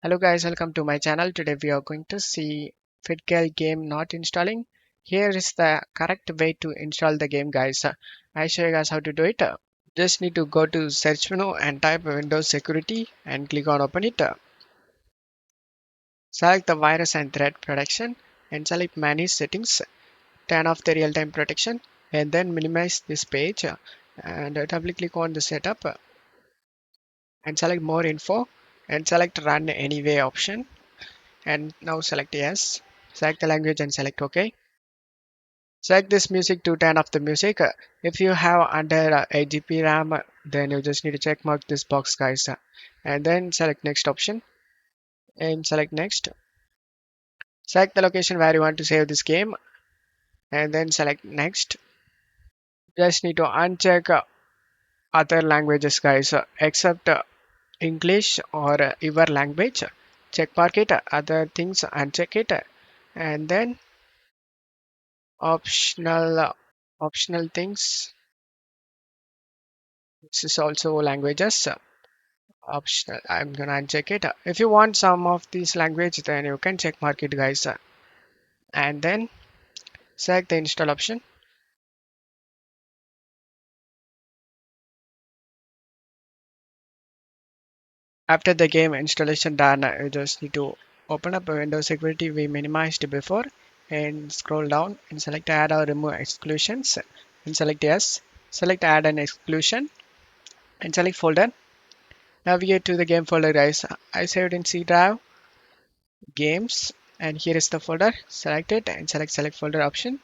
Hello guys, welcome to my channel. Today we are going to see FitGirl game not installing. Here is the correct way to install the game guys. I show you guys how to do it. Just need to go to search menu and type Windows security and click on open it. Select the virus and threat protection and select manage settings. Turn off the real-time protection and then minimize this page and double click on the setup and select more info and select run anyway option. And now select yes. Select the language and select OK. Select this music to turn off the music. If you have under 8 GB RAM, then you just need to check mark this box, guys. And then select next option and select next. Select the location where you want to save this game and then select next. Just need to uncheck other languages, guys, except English or your language. Check mark it, other things uncheck it, and then optional things. This is also languages optional. I'm gonna uncheck it. If you want some of these language, then you can check mark it, guys, and then select the install option. After the game installation done, you just need to open up a Windows security we minimized before and scroll down and select add or remove exclusions and select yes. Select add an exclusion and select folder. Navigate to the game folder, guys. I saved in C drive games, and here is the folder. Select it and select folder option.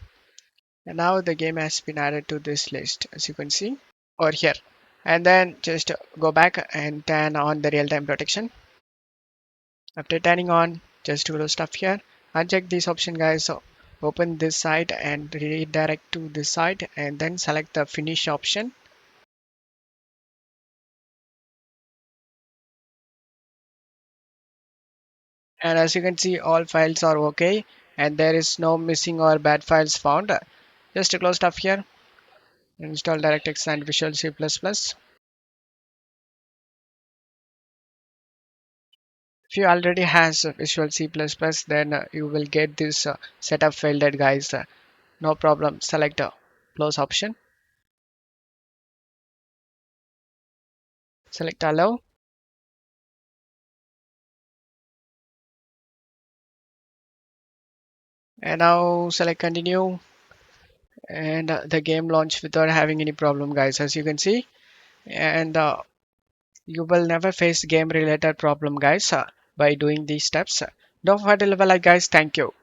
And now the game has been added to this list, as you can see over here. And then just go back and turn on the real-time protection. After turning on, just do the stuff here. Uncheck this option, guys. So open this site and redirect to this site and then select the finish option. And as you can see, all files are okay and there is no missing or bad files found. Just close stuff here. Install DirectX and Visual C++. If you already has Visual C++, then you will get this setup failed, guys. No problem. Select close option. Select allow. And now select continue. And the game launched without having any problem, guys, as you can see. And you will never face game related problem, guys, by doing these steps. Don't forget to leave a like, guys. Thank you.